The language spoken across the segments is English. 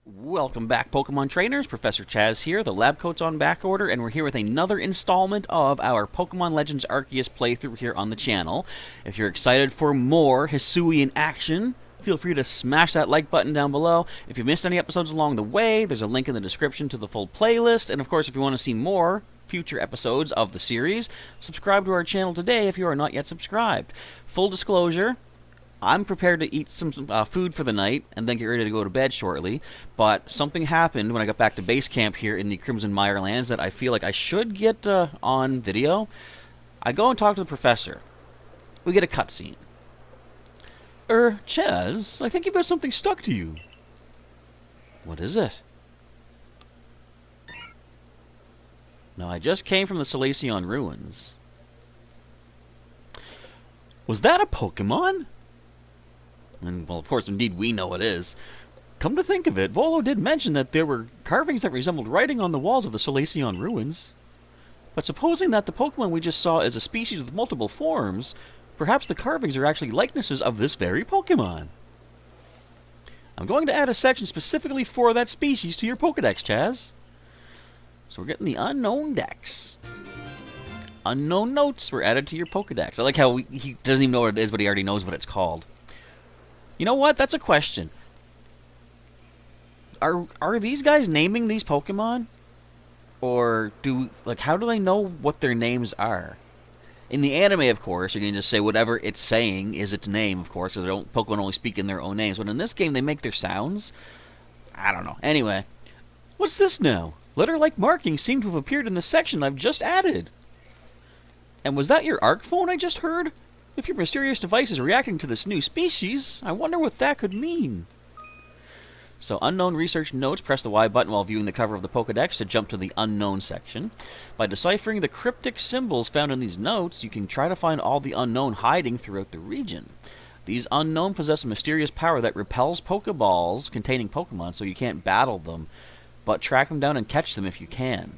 Welcome back, Pokemon Trainers. Professor Chaz here. The lab coat's on back order, and we're here with another installment of our Pokemon Legends Arceus playthrough here on the channel. If you're excited for more Hisui in action, feel free to smash that like button down below. If you missed any episodes along the way, there's a link in the description to the full playlist. And of course, if you want to see more future episodes of the series, subscribe to our channel today if you are not yet subscribed. Full disclosure, I'm prepared to eat some food for the night and then get ready to go to bed shortly, but something happened when I got back to base camp here in the Crimson Mire Lands that I feel like I should get on video. I go and talk to the professor. We get a cutscene. Chaz, I think you've got something stuck to you. What is it? No, I just came from the Solaceon ruins. Was that a Pokemon? And, well, of course, indeed, we know it is. Come to think of it, Volo did mention that there were carvings that resembled writing on the walls of the Solaceon ruins. But supposing that the Pokemon we just saw is a species with multiple forms, perhaps the carvings are actually likenesses of this very Pokemon. I'm going to add a section specifically for that species to your Pokedex, Chaz. So we're getting the Unknown Dex. Unknown notes were added to your Pokedex. I like how he doesn't even know what it is, but he already knows what it's called. You know what? That's a question. Are these guys naming these Pokemon? Or how do they know what their names are? In the anime, of course, you can just say whatever it's saying is its name, of course, because Pokemon only speak in their own names. But in this game, they make their sounds. I don't know. Anyway, what's this now? Letter-like markings seem to have appeared in the section I've just added. And was that your ARC phone I just heard? If your mysterious device is reacting to this new species, I wonder what that could mean. So, unknown research notes, press the Y button while viewing the cover of the Pokedex to jump to the unknown section. By deciphering the cryptic symbols found in these notes, you can try to find all the unknown hiding throughout the region. These unknown possess a mysterious power that repels Pokeballs containing Pokemon, so you can't battle them, but track them down and catch them if you can.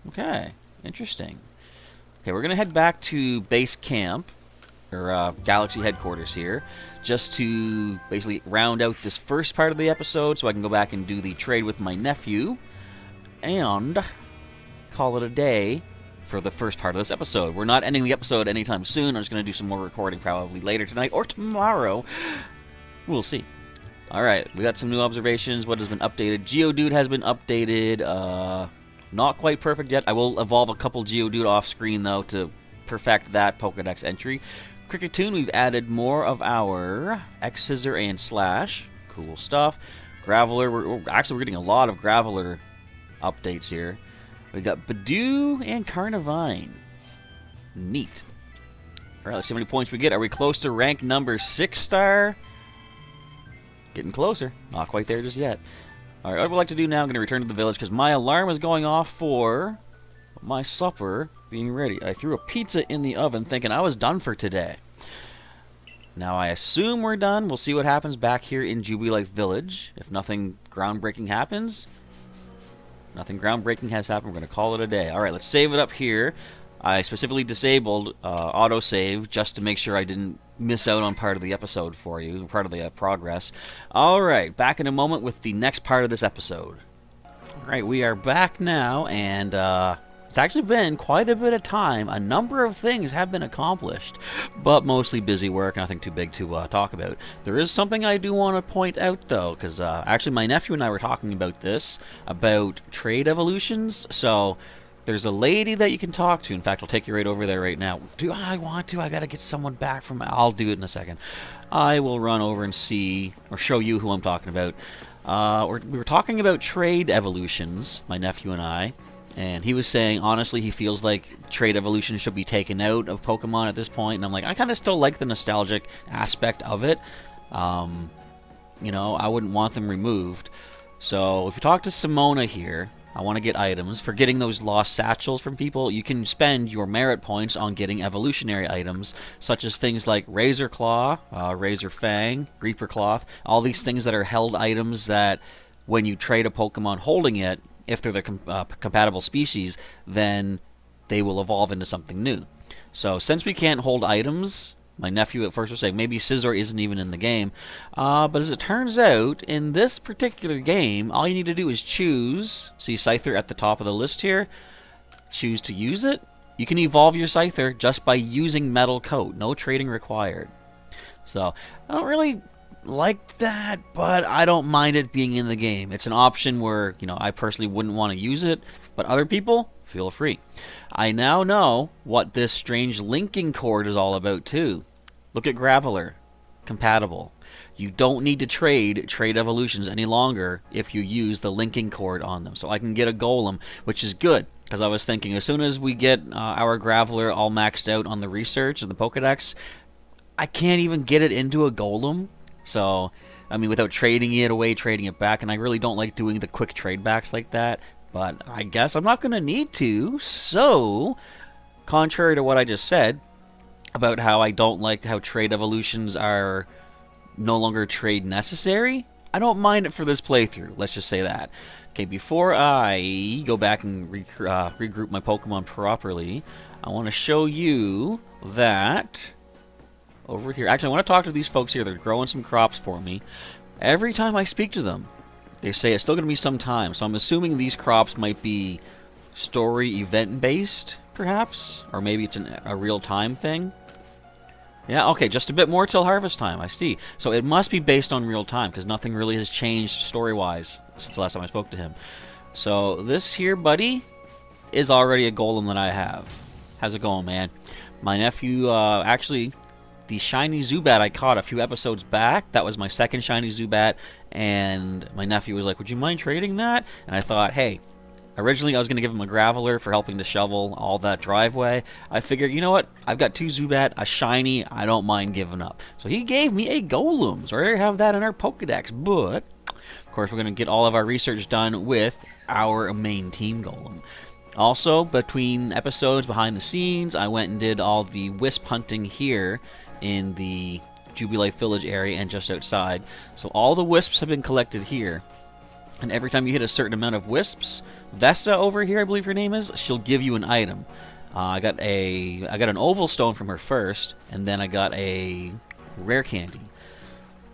Okay, interesting. Okay, we're going to head back to base camp, or Galaxy headquarters here, just to basically round out this first part of the episode so I can go back and do the trade with my nephew and call it a day for the first part of this episode. We're not ending the episode anytime soon. I'm just going to do some more recording probably later tonight or tomorrow. We'll see. Alright, we got some new observations. What has been updated? Geodude has been updated. Not quite perfect yet. I will evolve a couple Geodude off screen though to perfect that Pokedex entry. Cricketune, we've added more of our X, Scissor, and Slash. Cool stuff. Graveler, we're getting a lot of Graveler updates here. We got Badoo and Carnivine. Neat. Alright, let's see how many points we get. Are we close to rank number 6-star? Getting closer. Not quite there just yet. Alright, what I would like to do now, I'm going to return to the village because my alarm is going off for my supper being ready. I threw a pizza in the oven thinking I was done for today. Now I assume we're done. We'll see what happens back here in Jubilife Village. If nothing groundbreaking happens. Nothing groundbreaking has happened. We're going to call it a day. Alright, let's save it up here. I specifically disabled autosave just to make sure I didn't miss out on part of the episode for you, part of the progress. Alright, back in a moment with the next part of this episode. Alright, we are back now, and it's actually been quite a bit of time. A number of things have been accomplished, but mostly busy work, nothing too big to talk about. There is something I do want to point out, though, because actually my nephew and I were talking about this, about trade evolutions. So there's a lady that you can talk to. In fact, I'll take you right over there right now. Do I want to? I gotta get someone back from... I'll do it in a second. I will run over and see, or show you who I'm talking about. We were talking about trade evolutions, my nephew and I. And he was saying, honestly, he feels like trade evolution should be taken out of Pokemon at this point. And I'm like, I kind of still like the nostalgic aspect of it. You know, I wouldn't want them removed. So if you talk to Simona here, I want to get items. For getting those lost satchels from people, you can spend your merit points on getting evolutionary items, such as things like Razor Claw, Razor Fang, Reaper Cloth, all these things that are held items that when you trade a Pokemon holding it, if they're the compatible species, then they will evolve into something new. So since we can't hold items My nephew at first was saying maybe Scizor isn't even in the game. But as it turns out, in this particular game, all you need to do is choose, see Scyther at the top of the list here, choose to use it. You can evolve your Scyther just by using Metal Coat, no trading required. So, I don't really like that, but I don't mind it being in the game. It's an option where, you know, I personally wouldn't want to use it, but other people, feel free. I now know what this strange linking cord is all about too. Look at Graveler. Compatible. You don't need to trade evolutions any longer if you use the linking cord on them. So I can get a Golem, which is good, because I was thinking as soon as we get our Graveler all maxed out on the research of the Pokedex, I can't even get it into a Golem. So, I mean, without trading it away, trading it back, and I really don't like doing the quick trade backs like that. But I guess I'm not going to need to. So, contrary to what I just said about how I don't like how trade evolutions are no longer trade necessary, I don't mind it for this playthrough. Let's just say that. Okay, before I go back and regroup my Pokemon properly, I want to show you that over here. Actually, I want to talk to these folks here. They're growing some crops for me. Every time I speak to them, they say it's still going to be some time. So I'm assuming these crops might be story event-based, perhaps? Or maybe it's a real-time thing? Yeah, okay, just a bit more till harvest time, I see. So it must be based on real time, because nothing really has changed story-wise since the last time I spoke to him. So this here, buddy, is already a Golem that I have. How's it going, man? My nephew, actually, the shiny Zubat I caught a few episodes back, that was my second shiny Zubat, and my nephew was like, would you mind trading that? And I thought, hey, originally I was going to give him a Graveler for helping to shovel all that driveway. I figured, you know what, I've got 2 Zubat, a shiny, I don't mind giving up. So he gave me a Golem, so we already have that in our Pokedex, but of course we're going to get all of our research done with our main team Golem. Also, between episodes behind the scenes, I went and did all the Wisp hunting here in the Jubilife Village area and just outside. So all the Wisps have been collected here. And every time you hit a certain amount of Wisps, Vesta over here, I believe her name is, she'll give you an item. I got an oval stone from her first, and then I got a rare candy.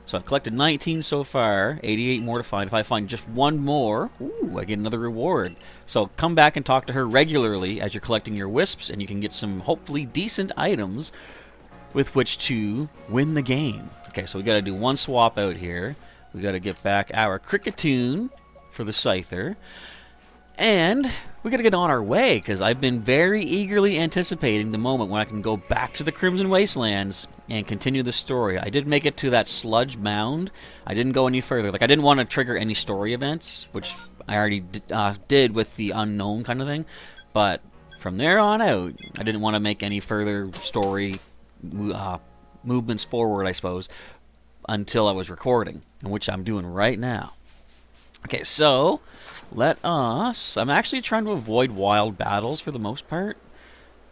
So I've collected 19 so far, 88 more to find. If I find just one more, ooh, I get another reward. So come back and talk to her regularly as you're collecting your Wisps, and you can get some hopefully decent items with which to win the game. Okay, so we got to do one swap out here. We got to get back our Cricketune for the Scyther. And we got to get on our way, because I've been very eagerly anticipating the moment when I can go back to the Crimson Wastelands and continue the story. I did make it to that sludge mound. I didn't go any further. Like, I didn't want to trigger any story events, which I already did with the unknown kind of thing. But from there on out, I didn't want to make any further story movements forward, I suppose, until I was recording, which I'm doing right now. Okay, so let us... I'm actually trying to avoid wild battles for the most part.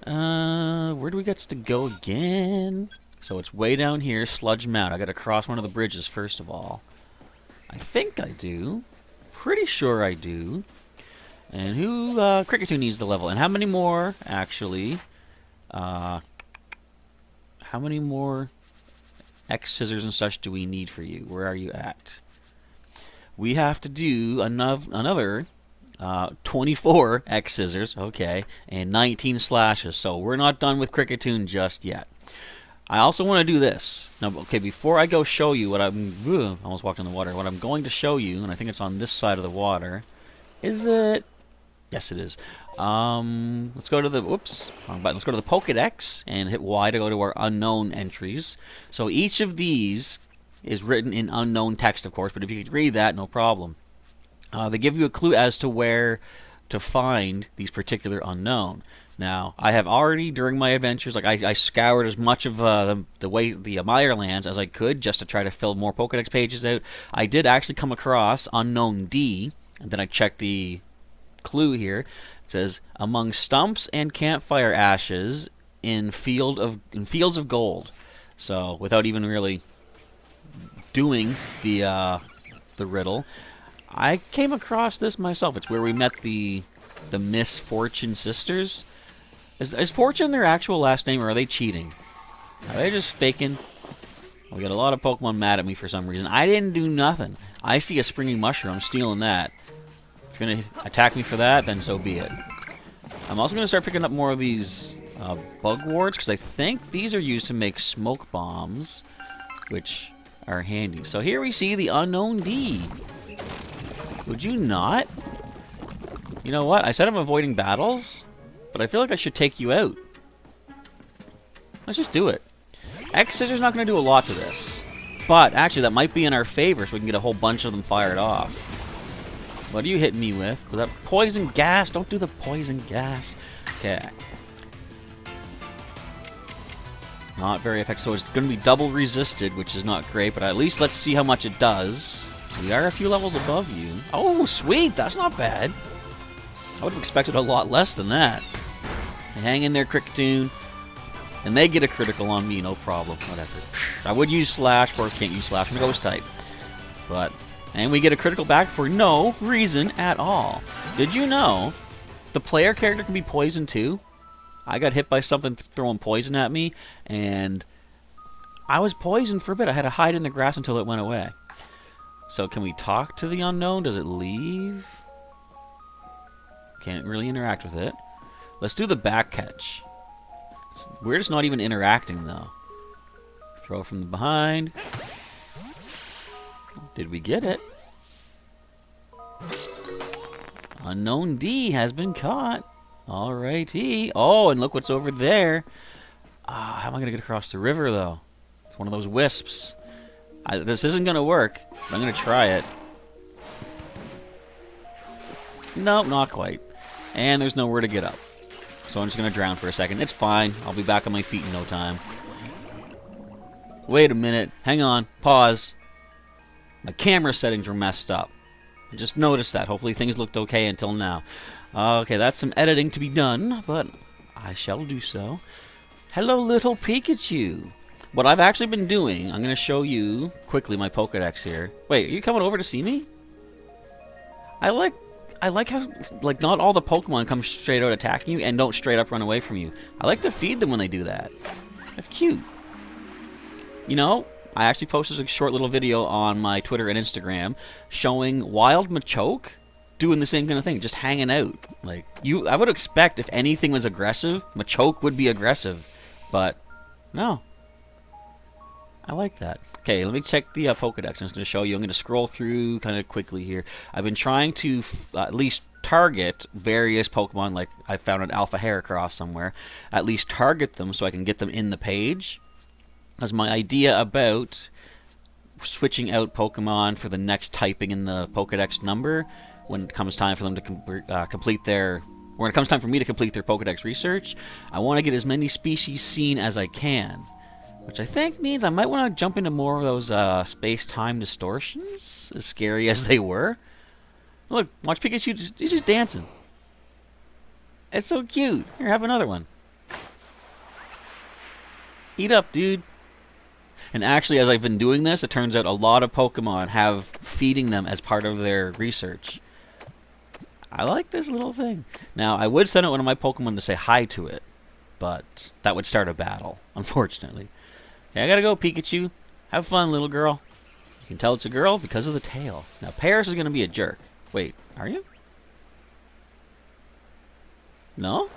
Where do we get to go again? So it's way down here, Sludge Mound. I gotta cross one of the bridges first of all. I think I do. Pretty sure I do. And who... Cricketune needs the level. And how many more, actually... how many more X scissors and such do we need for you? Where are you at? We have to do another 24 X scissors, okay, and 19 slashes. So we're not done with Cricketune just yet. I also want to do this. Now, okay, before I go show you what I'm... almost walked in the water. What I'm going to show you, and I think it's on this side of the water. Is it? Yes, it is. Let's go to the... Whoops. Wrong button. Let's go to the Pokédex and hit Y to go to our unknown entries. So each of these is written in unknown text, of course, but if you could read that, no problem. They give you a clue as to where to find these particular unknown. Now, I have already, during my adventures, like I scoured as much of the Mire lands as I could just to try to fill more Pokédex pages out. I did actually come across Unknown D, and then I checked the clue here. It says, among stumps and campfire ashes in fields of gold. So, without even really doing the riddle, I came across this myself. It's where we met the Misfortune sisters. Is Fortune their actual last name, or are they cheating? Are they just faking? We got a lot of Pokemon mad at me for some reason. I didn't do nothing. I see a springing mushroom. I'm stealing that. If you're going to attack me for that, then so be it. I'm also going to start picking up more of these bugworts, because I think these are used to make smoke bombs, which are handy. So here we see the Unknown D. Would you not? You know what? I said I'm avoiding battles, but I feel like I should take you out. Let's just do it. X-Scissor's not going to do a lot to this. But, actually, that might be in our favor, so we can get a whole bunch of them fired off. What are you hitting me with? Was that poison gas? Don't do the poison gas. Okay. Not very effective. So it's going to be double resisted, which is not great, but at least let's see how much it does. We are a few levels above you. Oh, sweet! That's not bad. I would have expected a lot less than that. Hang in there, Cricketune. And they get a critical on me, no problem. Whatever. I would use Slash, or can't use Slash. I'm going to Ghost type. But, and we get a critical back for no reason at all. Did you know the player character can be poisoned too? I got hit by something throwing poison at me, and I was poisoned for a bit. I had to hide in the grass until it went away. So can we talk to the unknown? Does it leave? Can't really interact with it. Let's do the back catch. We're just not even interacting, though. Throw from the behind. Did we get it? Unknown D has been caught. Alrighty. Oh, and look what's over there. How am I going to get across the river, though? It's one of those wisps. This isn't going to work, but I'm going to try it. Nope, not quite. And there's nowhere to get up. So I'm just going to drown for a second. It's fine. I'll be back on my feet in no time. Wait a minute. Hang on. Pause. My camera settings were messed up. I just noticed that. Hopefully things looked okay until now. Okay, that's some editing to be done, but I shall do so. Hello, little Pikachu. What I've actually been doing, I'm going to show you quickly my Pokedex here. Wait, are you coming over to see me? I like how, like, not all the Pokemon come straight out attacking you and don't straight up run away from you. I like to feed them when they do that. That's cute. You know, I actually posted a short little video on my Twitter and Instagram showing wild Machoke doing the same kind of thing, just hanging out. Like, I would expect if anything was aggressive, Machoke would be aggressive. But, no. I like that. Okay, let me check the Pokedex. I'm just going to show you. I'm going to scroll through kind of quickly here. I've been trying to at least target various Pokemon, like I found an Alpha Heracross somewhere. At least target them so I can get them in the page. That's my idea about switching out Pokemon for the next typing in the Pokedex number when it comes time for them to complete their... When it comes time for me to complete their Pokedex research, I want to get as many species seen as I can. Which I think means I might want to jump into more of those space-time distortions, as scary as they were. Look, watch Pikachu, he's just dancing. It's so cute. Here, have another one. Eat up, dude. And actually, as I've been doing this, it turns out a lot of Pokemon have feeding them as part of their research. I like this little thing. Now, I would send out one of my Pokemon to say hi to it, but that would start a battle, unfortunately. Okay, I gotta go, Pikachu. Have fun, little girl. You can tell it's a girl because of the tail. Now, Paris is gonna be a jerk. Wait, are you? No?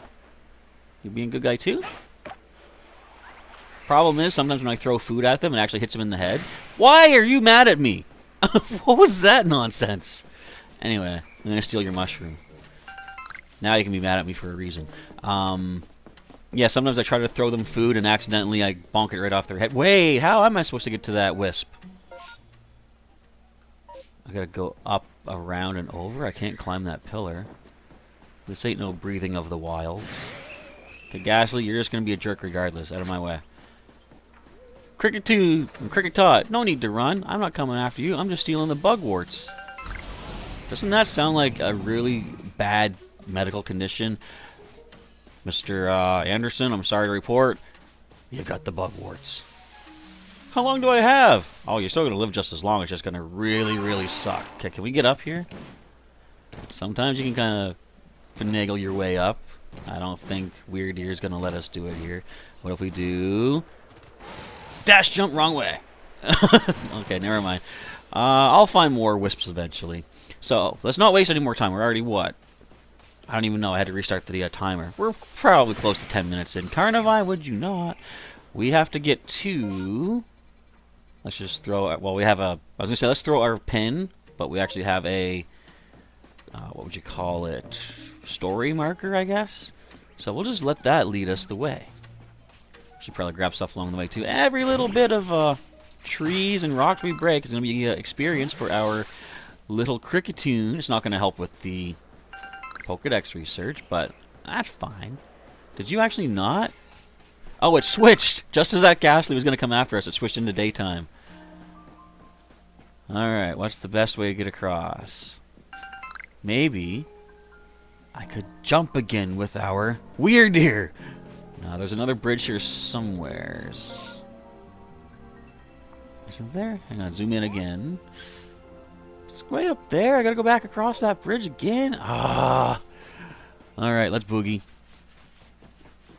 You being a good guy, too? Problem is, sometimes when I throw food at them, it actually hits them in the head. Why are you mad at me? What was that nonsense? Anyway, I'm going to steal your mushroom. Now you can be mad at me for a reason. Yeah, sometimes I try to throw them food and accidentally I bonk it right off their head. Wait, how am I supposed to get to that wisp? I got to go up, around, and over? I can't climb that pillar. This ain't no breathing of the wilds. Okay, Ghastly, you're just going to be a jerk regardless. Out of my way. Cricketoo and Cricketot, no need to run. I'm not coming after you. I'm just stealing the bugworts. Doesn't that sound like a really bad medical condition? Mr. Anderson, I'm sorry to report. You got the bugworts. How long do I have? Oh, you're still going to live just as long. It's just going to really, really suck. Okay, can we get up here? Sometimes you can kind of finagle your way up. I don't think Weird Ear's going to let us do it here. What if we do Dash jump, wrong way. Okay, never mind. I'll find more wisps eventually. So, let's not waste any more time. We're already, what? I don't even know. I had to restart the timer. We're probably close to 10 minutes in. Carnivine, would you not? We have to get to... Let's just throw... Well, we have a... I was going to say, let's throw our pin, but we actually have a... what would you call it? Story marker, I guess? So we'll just let that lead us the way. Should probably grab stuff along the way, too. Every little bit of trees and rocks we break is going to be experience for our little Cricketoon. It's not going to help with the Pokedex research, but that's fine. Did you actually not? Oh, it switched! Just as that Ghastly was going to come after us, it switched into daytime. Alright, what's the best way to get across? Maybe I could jump again with our Weirdeer. Now, there's another bridge here somewheres. Isn't there? Hang on, zoom in again. It's way up there. I gotta go back across that bridge again. Ah. Alright, let's boogie.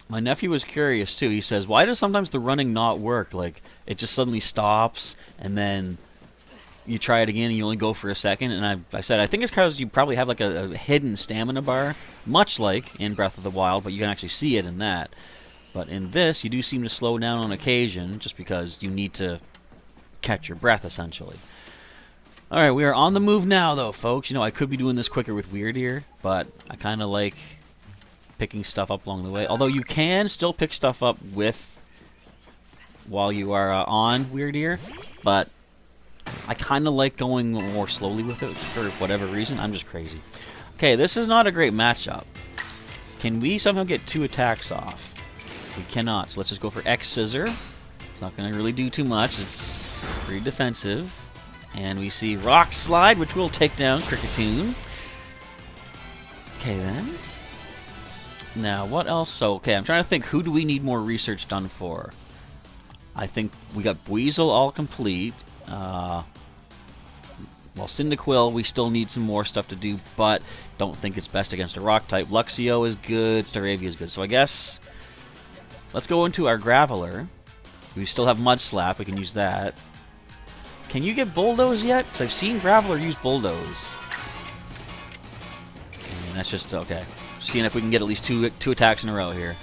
My nephew was curious, too. He says, why does sometimes the running not work? Like, it just suddenly stops, and then you try it again, and you only go for a second. And I said, I think it's because you probably have, like, a hidden stamina bar, much like in Breath of the Wild, but you can actually see it in that. But in this, you do seem to slow down on occasion, just because you need to catch your breath, essentially. Alright, we are on the move now, though, folks. You know, I could be doing this quicker with Weirdeer, but I kind of like picking stuff up along the way. Although you can still pick stuff up while you are on Weirdeer, but I kind of like going more slowly with it for whatever reason. I'm just crazy. Okay, this is not a great matchup. Can we somehow get 2 attacks off? We cannot, so let's just go for X Scissor. It's not going to really do too much. It's pretty defensive. And we see Rock Slide, which will take down Cricketoon. Okay, then. Now, what else? So, okay, I'm trying to think, who do we need more research done for? I think we got Weasel all complete. Well, Cyndaquil, we still need some more stuff to do, but don't think it's best against a rock type. Luxio is good, Staravia is good. So I guess let's go into our Graveler. We still have Mud Slap, we can use that. Can you get Bulldoze yet? Because I've seen Graveler use Bulldoze. And that's just, okay. Seeing if we can get at least two attacks in a row here.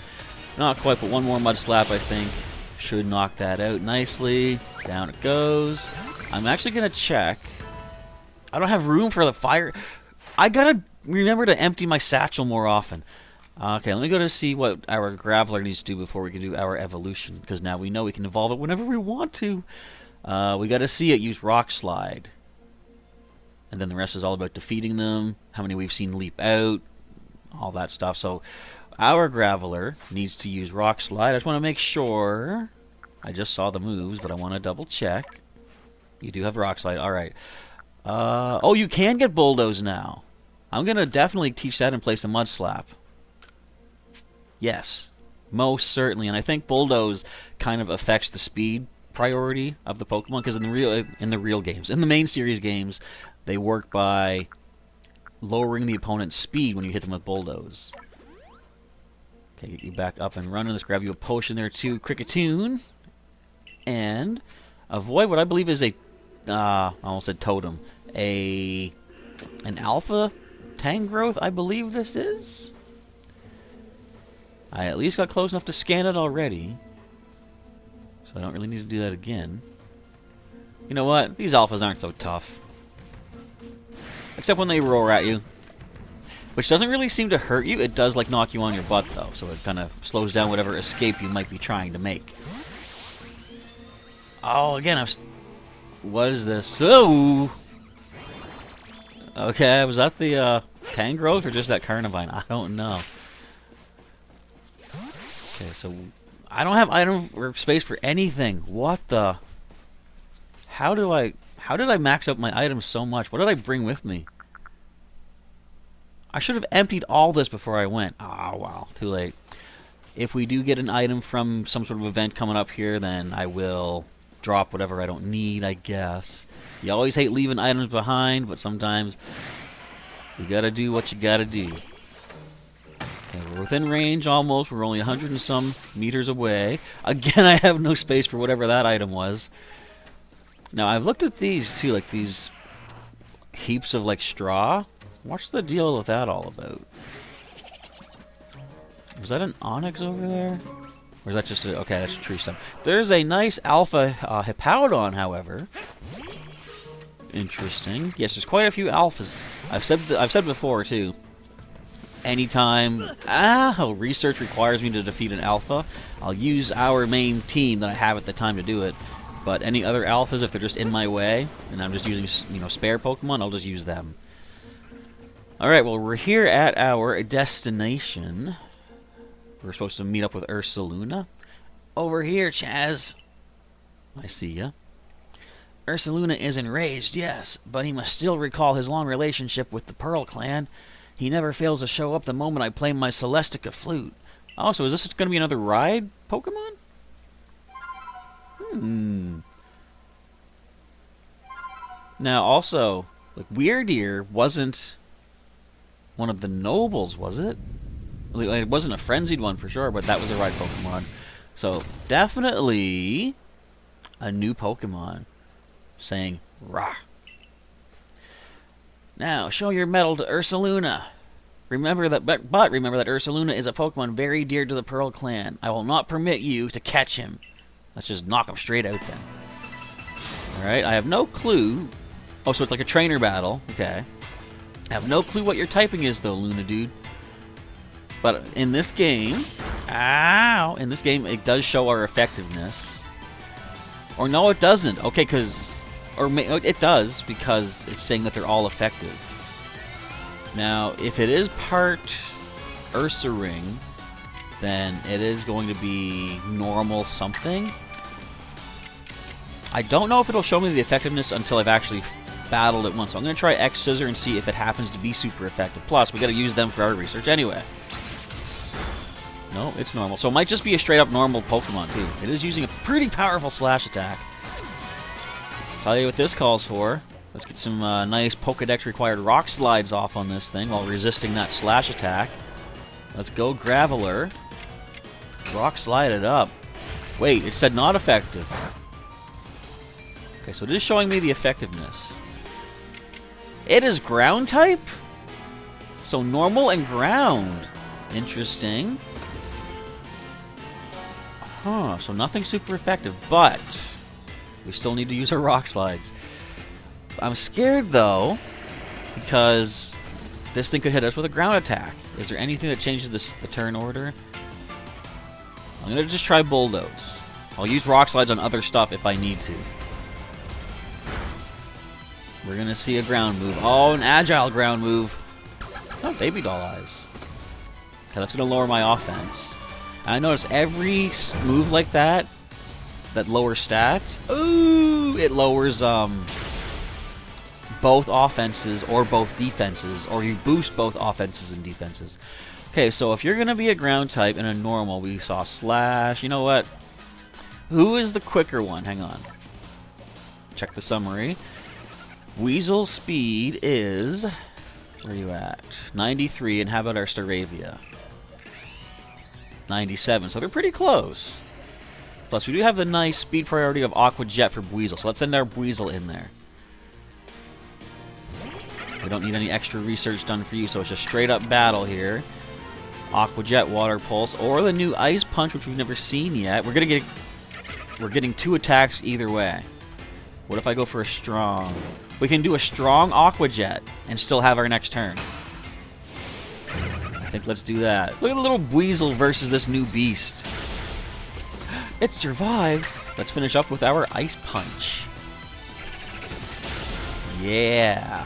Not quite, but one more Mud Slap, I think. Should knock that out nicely. Down it goes. I'm actually going to check. I don't have room for the fire. I got to remember to empty my satchel more often. Okay, let me go to see what our Graveler needs to do before we can do our evolution. Because now we know we can evolve it whenever we want to. We got to see it use Rock Slide. And then the rest is all about defeating them. How many we've seen leap out. All that stuff. So our Graveler needs to use Rock Slide. I just want to make sure. I just saw the moves, but I want to double check. You do have Rock Slide. Alright. Oh, you can get Bulldoze now. I'm going to definitely teach that in place of Mud Slap. Yes. Most certainly. And I think Bulldoze kind of affects the speed priority of the Pokemon, because in the real games, in the main series games, they work by lowering the opponent's speed when you hit them with Bulldoze. Okay, get you back up and running. Let's grab you a potion there too, Cricketoon, and avoid what I believe is a I almost said totem, an alpha Tangrowth, I believe this is. I at least got close enough to scan it already. So I don't really need to do that again. You know what? These alphas aren't so tough. Except when they roar at you. Which doesn't really seem to hurt you. It does, like, knock you on your butt, though. So it kind of slows down whatever escape you might be trying to make. Oh, again, what is this? Oh! Okay, was that the Tangrowth or just that Carnivine? I don't know. Okay, so I don't have item or space for anything. What the? How did I max out my items so much? What did I bring with me? I should have emptied all this before I went. Oh, wow. Too late. If we do get an item from some sort of event coming up here, then I will drop whatever I don't need, I guess. You always hate leaving items behind, but sometimes you gotta do what you gotta do. Okay, We're within range almost. We're only 100 and some meters away. Again, I have no space for whatever that item was. Now, I've looked at these, too, like these heaps of, like, straw. What's the deal with that all about? Was that an onyx over there? Or is that just a... Okay, that's a tree stump. There's a nice alpha hippowdon, however. Interesting. Yes, there's quite a few alphas. I've said before, too. Anytime research requires me to defeat an alpha, I'll use our main team that I have at the time to do it. But any other alphas, if they're just in my way, and I'm just using, you know, spare Pokemon, I'll just use them. Alright, well, we're here at our destination. We're supposed to meet up with Ursulina. Over here, Chaz. I see ya. Ursulina is enraged, yes, but he must still recall his long relationship with the Pearl Clan. He never fails to show up the moment I play my Celestica flute. Oh, so is this going to be another ride Pokemon? Now, also, like, Weirdeer wasn't one of the nobles, was it? It wasn't a frenzied one for sure, but that was a ride Pokemon. So, definitely a new Pokemon saying, rah. Now, show your mettle to Ursulina. Remember that Ursulina is a Pokemon very dear to the Pearl Clan. I will not permit you to catch him. Let's just knock him straight out then. Alright, I have no clue. Oh, so it's like a trainer battle. Okay. I have no clue what your typing is, though, Luna Dude. But in this game... Ow! In this game, it does show our effectiveness. Or no, it doesn't. Okay, because... Or it does, because it's saying that they're all effective. Now, if it is part Ursaring, then it is going to be normal something. I don't know if it'll show me the effectiveness until I've actually battled it once. So I'm going to try X-Scissor and see if it happens to be super effective. Plus, we got to use them for our research anyway. No, it's normal. So it might just be a straight-up normal Pokemon, too. It is using a pretty powerful slash attack. Tell you what this calls for. Let's get some nice Pokedex-required rock slides off on this thing while resisting that slash attack. Let's go, Graveler. Rock slide it up. Wait, it said not effective. Okay, so it is showing me the effectiveness. It is ground type? So normal and ground. Interesting. Huh, so nothing super effective, but we still need to use our rock slides. I'm scared, though, because this thing could hit us with a ground attack. Is there anything that changes the turn order? I'm going to just try Bulldoze. I'll use rock slides on other stuff if I need to. We're going to see a ground move. Oh, an agile ground move. Oh, baby doll eyes. Okay, that's going to lower my offense. And I notice every move like that lowers stats, ooh, it lowers both offenses or both defenses, or you boost both offenses and defenses. Okay, so if you're going to be a ground type and a normal, we saw Slash. You know what? Who is the quicker one? Hang on. Check the summary. Weasel's speed is... Where are you at? 93, and how about our Staravia? 97, so they're pretty close. Plus, we do have the nice speed priority of Aqua Jet for Buizel, so let's send our Buizel in there. We don't need any extra research done for you, so it's just straight up battle here. Aqua Jet, Water Pulse, or the new Ice Punch, which we've never seen yet. We're getting 2 attacks either way. What if I go for a strong? We can do a strong Aqua Jet and still have our next turn. I think let's do that. Look at the little Buizel versus this new beast. It survived. Let's finish up with our Ice Punch. Yeah.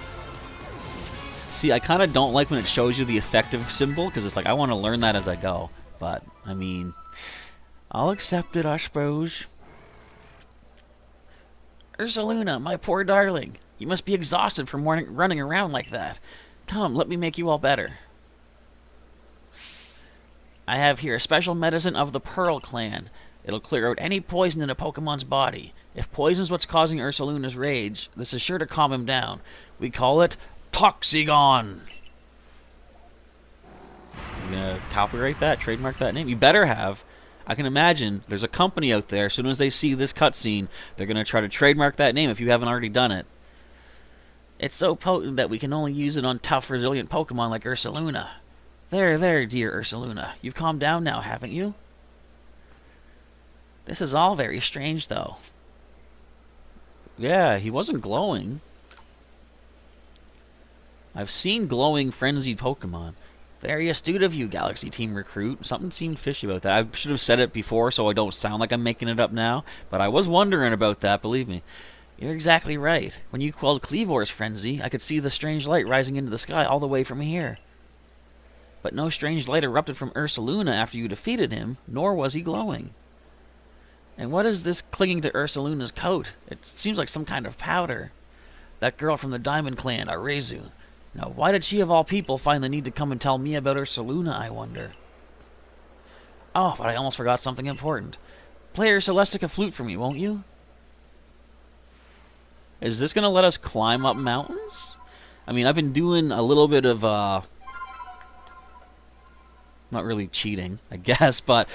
See, I kind of don't like when it shows you the effective symbol, because it's like, I want to learn that as I go. But, I mean, I'll accept it, I suppose. Ursulina, my poor darling. You must be exhausted from running around like that. Come, let me make you all better. I have here a special medicine of the Pearl Clan. It'll clear out any poison in a Pokemon's body. If poison's what's causing Ursulina's rage, this is sure to calm him down. We call it Toxigon. I'm gonna to copyright that, trademark that name? You better have. I can imagine there's a company out there, as soon as they see this cutscene, they're going to try to trademark that name if you haven't already done it. It's so potent that we can only use it on tough, resilient Pokemon like Ursulina. There, dear Ursulina. You've calmed down now, haven't you? This is all very strange, though. Yeah, he wasn't glowing. I've seen glowing, frenzied Pokemon. Very astute of you, Galaxy Team Recruit. Something seemed fishy about that. I should have said it before so I don't sound like I'm making it up now, but I was wondering about that, believe me. You're exactly right. When you quelled Kleavor's frenzy, I could see the strange light rising into the sky all the way from here. But no strange light erupted from Ursulina after you defeated him, nor was he glowing. And what is this clinging to Ursulina's coat? It seems like some kind of powder. That girl from the Diamond Clan, Arceus. Now, why did she of all people find the need to come and tell me about Ursulina, I wonder? Oh, but I almost forgot something important. Play your Celestica flute for me, won't you? Is this going to let us climb up mountains? I mean, I've been doing a little bit of, not really cheating, I guess, but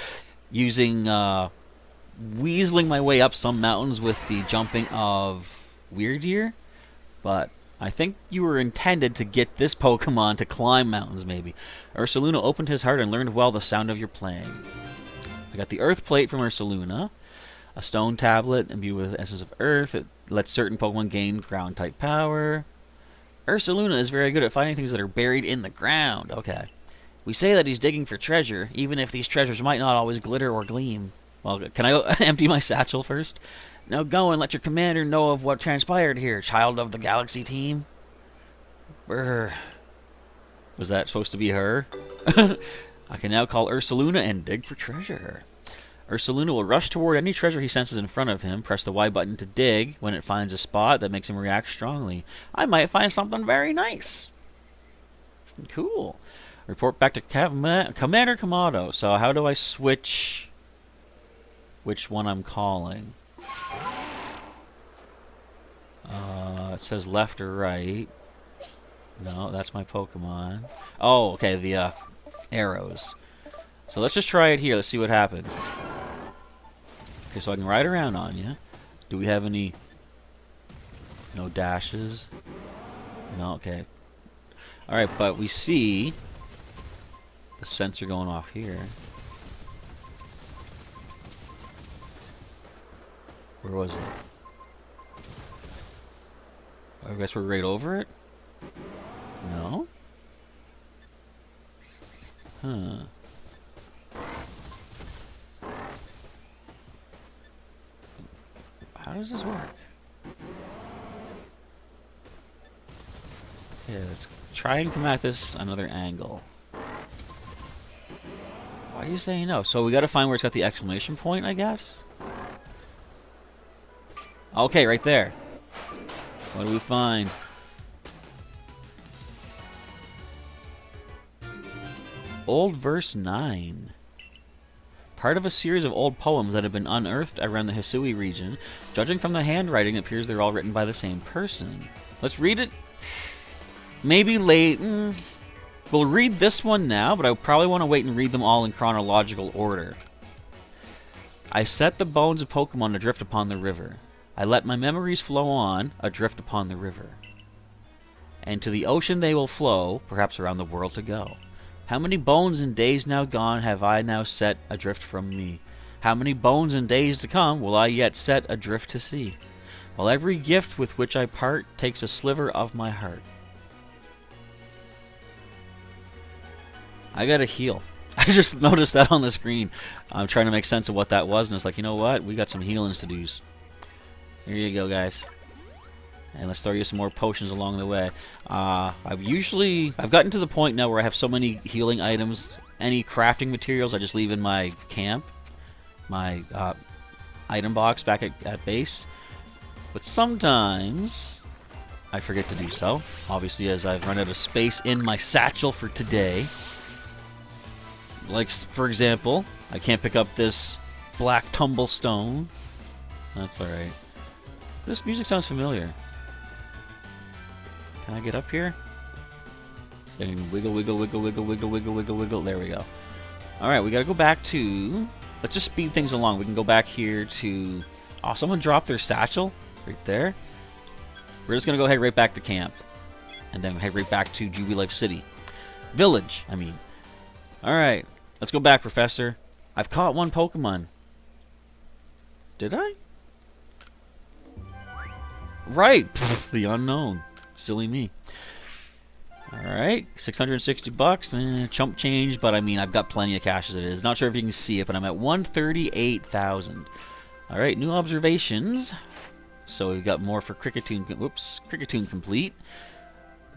using, weaseling my way up some mountains with the jumping of Weirdeer. But I think you were intended to get this Pokemon to climb mountains, maybe. Ursulina opened his heart and learned well the sound of your playing. I got the Earth Plate from Ursulina. A stone tablet imbued with essence of Earth. It lets certain Pokemon gain ground-type power. Ursulina is very good at finding things that are buried in the ground. Okay. We say that he's digging for treasure, even if these treasures might not always glitter or gleam. Well, can I empty my satchel first? Now go and let your commander know of what transpired here, child of the Galaxy Team. Brr. Was that supposed to be her? I can now call Ursulina and dig for treasure. Ursulina will rush toward any treasure he senses in front of him. Press the Y button to dig when it finds a spot that makes him react strongly. I might find something very nice. Cool. Report back to Commander Kamado. So how do I switch which one I'm calling? It says left or right. No, that's my Pokemon. Oh, okay, the arrows. So let's just try it here. Let's see what happens. Okay, so I can ride around on you. Do we have any... No dashes? No, okay. Alright, but we see the sensor going off here. Where was it? I guess we're right over it? No? Huh. How does this work? Okay, let's try and come at this another angle. Why are you saying no? So we gotta find where it's got the exclamation point, I guess? Okay, right there. What do we find? Old Verse 9. Part of a series of old poems that have been unearthed around the Hisui region. Judging from the handwriting, it appears they're all written by the same person. Let's read it. Maybe late. We'll read this one now, but I probably want to wait and read them all in chronological order. I set the bones of Pokemon adrift upon the river. I let my memories flow on, adrift upon the river. And to the ocean they will flow, perhaps around the world to go. How many bones and days now gone have I now set adrift from me? How many bones and days to come will I yet set adrift to sea? While every gift with which I part takes a sliver of my heart. I gotta heal. I just noticed that on the screen. I'm trying to make sense of what that was, and it's like, you know what? We got some healings to do. Here you go, guys. And let's throw you some more potions along the way. I've gotten to the point now where I have so many healing items, any crafting materials I just leave in my camp, my item box back at base. But sometimes I forget to do so, obviously, as I've run out of space in my satchel for today. Like, for example, I can't pick up this black tumblestone. That's alright. This music sounds familiar. Can I get up here? And wiggle, wiggle, wiggle, wiggle, wiggle, wiggle, wiggle, wiggle. There we go. Alright, we gotta go back to... Let's just speed things along. We can go back here to... Oh, someone dropped their satchel right there. We're just gonna go head right back to camp. And then head right back to Jubilife City. Village, I mean. Alright, let's go back, Professor. I've caught one Pokemon. Did I? Right! Pfft, the unknown. Silly me. Alright, 660 bucks. Chump change, but I mean, I've got plenty of cash as it is. Not sure if you can see it, but I'm at 138,000. Alright, new observations. So we've got more for Cricketune. Whoops, Cricketune complete.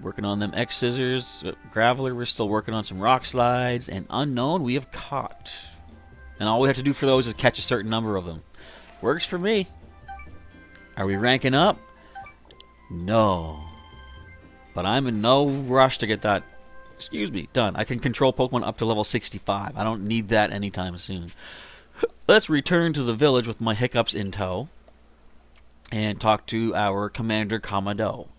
Working on them X scissors. Graveler, we're still working on some rock slides. And unknown, we have caught. And all we have to do for those is catch a certain number of them. Works for me. Are we ranking up? No. But I'm in no rush to get that, excuse me, done. I can control Pokemon up to level 65. I don't need that anytime soon. Let's return to the village with my hiccups in tow. And talk to our Commander Kamado.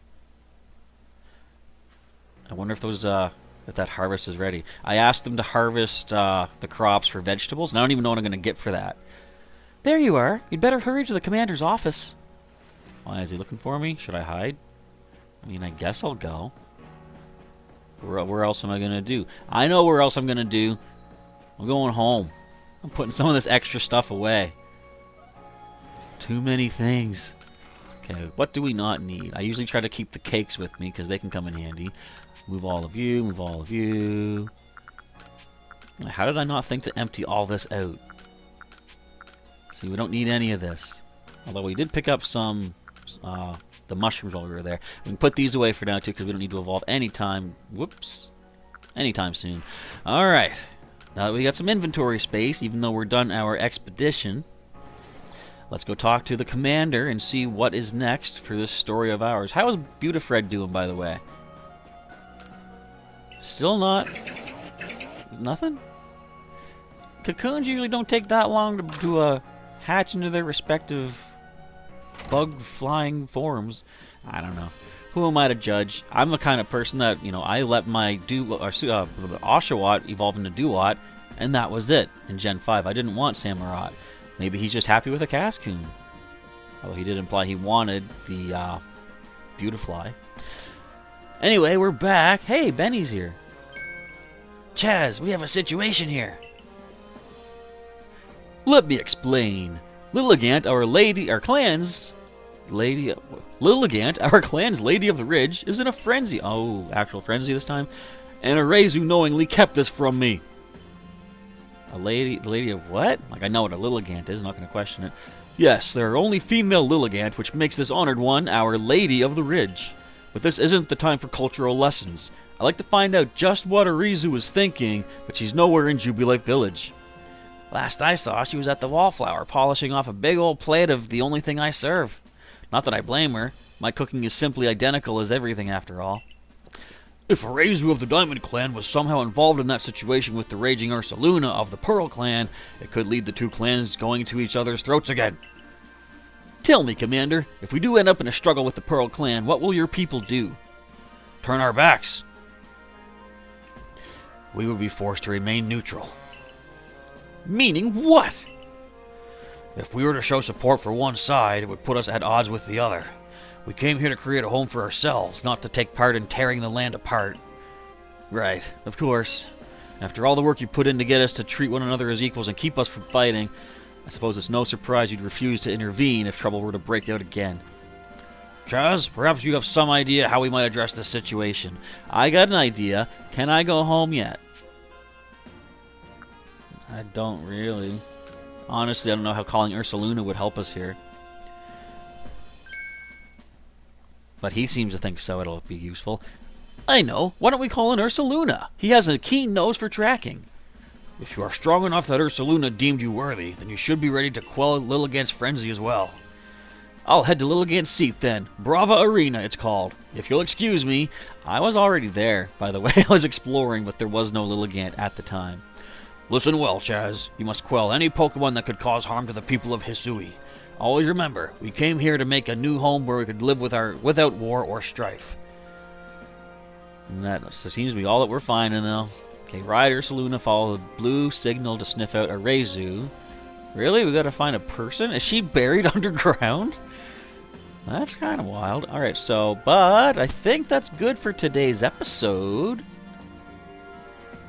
I wonder if those, if that harvest is ready. I asked them to harvest the crops for vegetables, and I don't even know what I'm going to get for that. There you are. You'd better hurry to the Commander's office. Why, is he looking for me? Should I hide? I mean, I guess I'll go. Where else am I going to do? I know where else I'm going to do. I'm going home. I'm putting some of this extra stuff away. Too many things. Okay, what do we not need? I usually try to keep the cakes with me because they can come in handy. Move all of you, move all of you. How did I not think to empty all this out? See, we don't need any of this. Although we did pick up some... the mushrooms while we were there. We can put these away for now too because we don't need to evolve anytime. Whoops. Anytime soon. Alright. Now that we got some inventory space, even though we're done our expedition, let's go talk to the commander and see what is next for this story of ours. How is Beautifred doing, by the way? Still not... Nothing? Cocoons usually don't take that long to hatch into their respective... bug flying forms. I don't know. Who am I to judge? I'm the kind of person that, you know, I let my Oshawott evolve into Duat, and that was it in Gen 5. I didn't want Samurott. Maybe he's just happy with a Cascoon. Although he did imply he wanted the Beautifly. Anyway, we're back. Hey, Benny's here. Chaz, we have a situation here. Let me explain. Lilligant, our clan's lady of the Ridge, is in a frenzy. Oh, actual frenzy this time. And Arceus knowingly kept this from me. The lady of what? Like, I know what a Lilligant is, I'm not going to question it. Yes, there are only female Lilligant, which makes this honored one our Lady of the Ridge. But this isn't the time for cultural lessons. I'd like to find out just what Arceus was thinking, but she's nowhere in Jubilife Village. Last I saw, she was at the Wallflower, polishing off a big old plate of the only thing I serve. Not that I blame her. My cooking is simply identical as everything, after all. If Arceus of the Diamond Clan was somehow involved in that situation with the raging Ursulina of the Pearl Clan, it could lead the two clans going to each other's throats again. Tell me, Commander, if we do end up in a struggle with the Pearl Clan, what will your people do? Turn our backs. We would be forced to remain neutral. Meaning what? If we were to show support for one side, it would put us at odds with the other. We came here to create a home for ourselves, not to take part in tearing the land apart. Right, of course. After all the work you put in to get us to treat one another as equals and keep us from fighting, I suppose it's no surprise you'd refuse to intervene if trouble were to break out again. Chaz, perhaps you have some idea how we might address this situation. I got an idea. Can I go home yet? I don't really. Honestly, I don't know how calling Ursulina would help us here. But he seems to think so. It'll be useful. I know. Why don't we call in Ursulina? He has a keen nose for tracking. If you are strong enough that Ursulina deemed you worthy, then you should be ready to quell Lilligant's frenzy as well. I'll head to Lilligant's seat then. Brava Arena, it's called. If you'll excuse me, I was already there, by the way. I was exploring, but there was no Lilligant at the time. Listen well, Chaz. You must quell any Pokemon that could cause harm to the people of Hisui. Always remember, we came here to make a new home where we could live without war or strife. And that seems to be all that we're finding, though. Okay, ride Ursulina, follow the blue signal to sniff out Arceus. Really? We gotta find a person? Is she buried underground? That's kind of wild. Alright, so, but I think that's good for today's episode.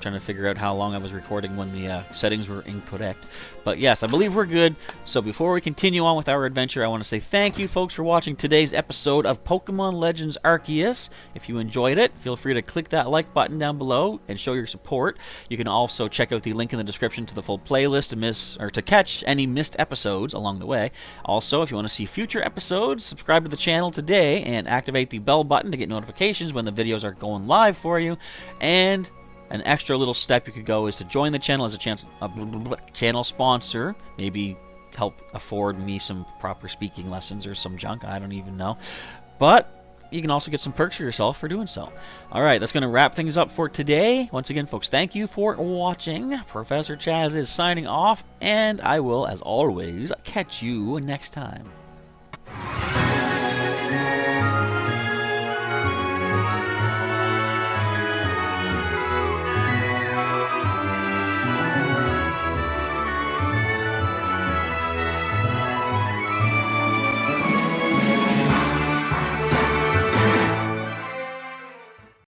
Trying to figure out how long I was recording when the settings were incorrect. But yes, I believe we're good. So before we continue on with our adventure, I want to say thank you, folks, for watching today's episode of Pokemon Legends Arceus. If you enjoyed it, feel free to click that like button down below and show your support. You can also check out the link in the description to the full playlist to catch any missed episodes along the way. Also, if you want to see future episodes, subscribe to the channel today and activate the bell button to get notifications when the videos are going live for you. And an extra little step you could go is to join the channel as a channel sponsor. Maybe help afford me some proper speaking lessons or some junk. I don't even know. But you can also get some perks for yourself for doing so. Alright, that's going to wrap things up for today. Once again, folks, thank you for watching. Professor Chaz is signing off, and I will, as always, catch you next time.